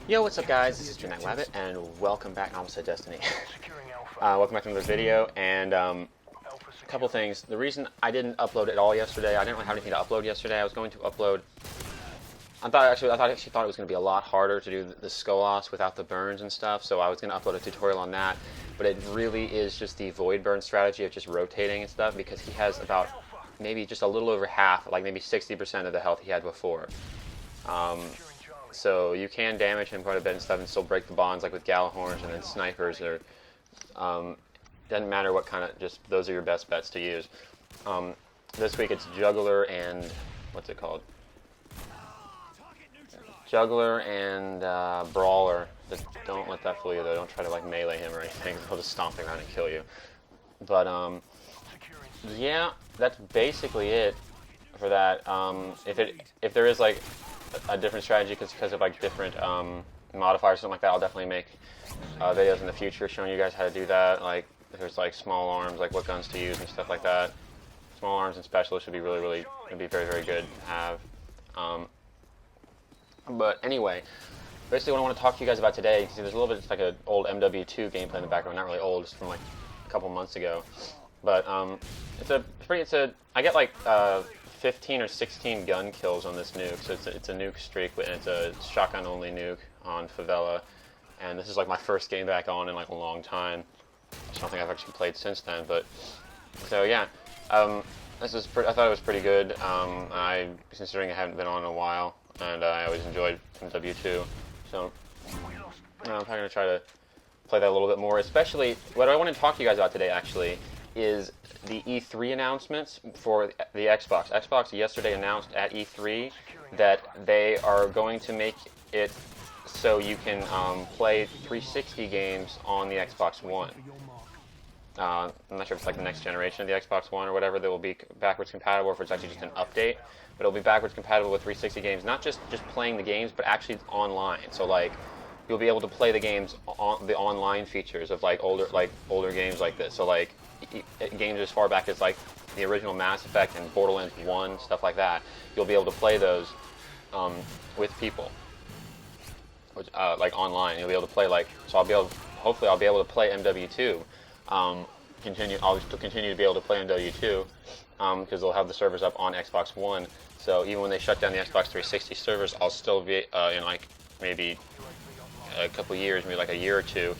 Yo, what's up guys? This is Midnight Rabbit, and welcome back. I almost said Destiny. Welcome back to another video, and a couple things. The reason I didn't upload at all yesterday, I didn't really have anything to upload yesterday. I was going to upload. I actually thought it was going to be a lot harder to do the Skolas without the burns and stuff, so I was going to upload a tutorial on that. But it really is just the void burn strategy of just rotating and stuff, because he has about maybe just a little over half, like maybe 60% of the health he had before. So you can damage him quite a bit and stuff, and still break the bonds, like with Galahorns and then snipers. Or doesn't matter what kind of, just those are your best bets to use. This week it's Juggler and what's it called? Juggler and Brawler. Just don't let that fool you though. Don't try to like melee him or anything. He'll just stomp around and kill you. But yeah, that's basically it for that. If there is like a different strategy because of like different modifiers or something like that, I'll definitely make videos in the future showing you guys how to do that. Like if there's like small arms, like what guns to use and stuff like that. Small arms and specialists would be really would be very good to have. But anyway, basically what I want to talk to you guys about today, you can see there's a little bit of like an old MW2 gameplay in the background. Not really old, it's from like a couple months ago. But I get like 15 or 16 gun kills on this nuke, so it's a nuke streak, and it's a shotgun only nuke on Favela, and this is like my first game back on in like a long time. I don't think I've actually played since then, but so yeah, this is I thought it was pretty good. Considering I haven't been on in a while, and I always enjoyed MW2, so I'm probably gonna try to play that a little bit more. Especially what I want to talk to you guys about today actually is the E3 announcements for the Xbox. Xbox yesterday announced at E3 that they are going to make it so you can play 360 games on the Xbox One. I'm not sure if it's like the next generation of the Xbox One or whatever that will be backwards compatible, or if it's actually just an update. But it'll be backwards compatible with 360 games, not just playing the games, but actually online. So like you'll be able to play the games on the online features of like older games like this. So like games as far back as like the original Mass Effect and Borderlands 1, stuff like that, you'll be able to play those with people, which like online. You'll be able to play hopefully I'll be able to play MW2. I'll continue to be able to play MW2 because they'll have the servers up on Xbox One. So even when they shut down the Xbox 360 servers, I'll still be in like maybe a couple years, maybe like a year or two.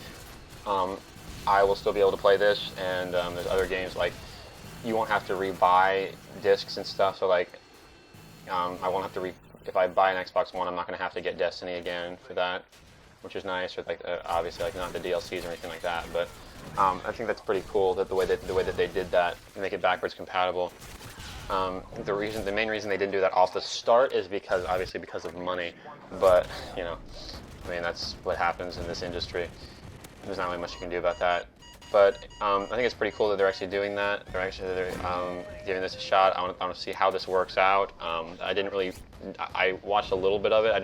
I will still be able to play this, and there's other games like you won't have to rebuy discs and stuff. So like I won't have to if I buy an Xbox One, I'm not going to have to get Destiny again for that, which is nice. Or like obviously like not the DLCs or anything like that, but I think that's pretty cool that the way that they did that and make it backwards compatible. I think the main reason they didn't do that off the start is because of money, but you know, I mean that's what happens in this industry. There's not really much you can do about that, but I think it's pretty cool that they're actually doing that. They're giving this a shot. I want to see how this works out. I watched a little bit of it. I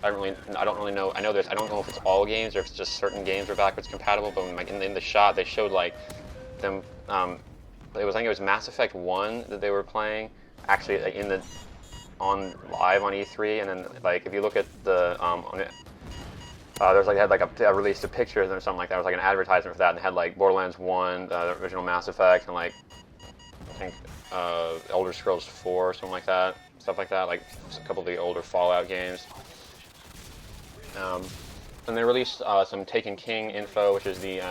don't really know. I don't know if it's all games or if it's just certain games are backwards compatible. But in the shot, they showed like them. I think it was Mass Effect 1 that they were playing actually live on E3, and then like if you look at the there's like they had like a released a picture or something like that. It was like an advertisement for that, and they had like Borderlands 1, the original Mass Effect, and like I think Elder Scrolls 4 or something like that, stuff like that, like a couple of the older Fallout games. And they released some Taken King info, which is the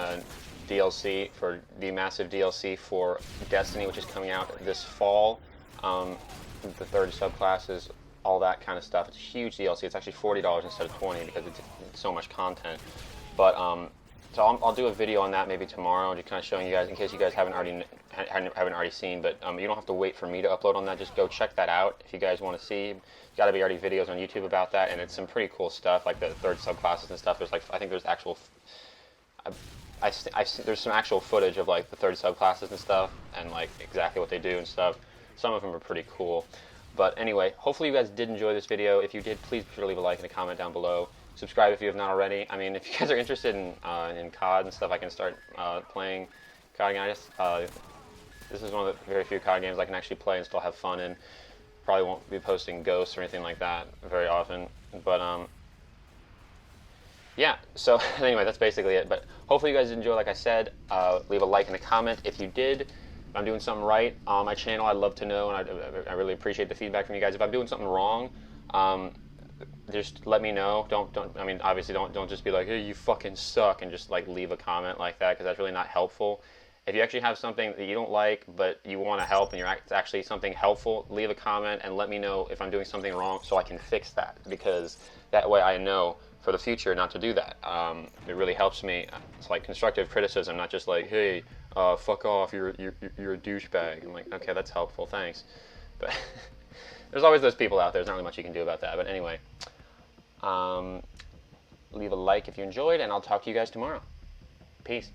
DLC for the massive DLC for Destiny, which is coming out this fall. The 30 subclasses, all that kind of stuff. It's a huge DLC. It's actually $40 instead of $20 because it's so much content. But so I'll do a video on that maybe tomorrow, just kind of showing you guys in case you guys haven't already seen. But you don't have to wait for me to upload on that. Just go check that out if you guys want to see. Got to be already videos on YouTube about that, and it's some pretty cool stuff like the third subclasses and stuff. There's like I think there's actual. There's some actual footage of like the third subclasses and stuff, and like exactly what they do and stuff. Some of them are pretty cool. But anyway, hopefully you guys did enjoy this video. If you did, please be sure to leave a like and a comment down below. Subscribe if you have not already. I mean, if you guys are interested in COD and stuff, I can start playing COD again. This is one of the very few COD games I can actually play and still have fun in. Probably won't be posting ghosts or anything like that very often, but yeah, so anyway, that's basically it. But hopefully you guys enjoy, like I said. Leave a like and a comment if you did. If I'm doing something right on my channel, I'd love to know, and I really appreciate the feedback from you guys. If I'm doing something wrong, um, just let me know. Don't. I mean, obviously, don't just be like, hey, you fucking suck, and just like leave a comment like that, because that's really not helpful. If you actually have something that you don't like, but you want to help, and it's actually something helpful, leave a comment and let me know if I'm doing something wrong, so I can fix that, because that way I know for the future not to do that. It really helps me. It's like constructive criticism, not just like, hey, fuck off, you're a douchebag. I'm like, okay, that's helpful, thanks. But there's always those people out there. There's not really much you can do about that. But anyway, leave a like if you enjoyed, and I'll talk to you guys tomorrow. Peace.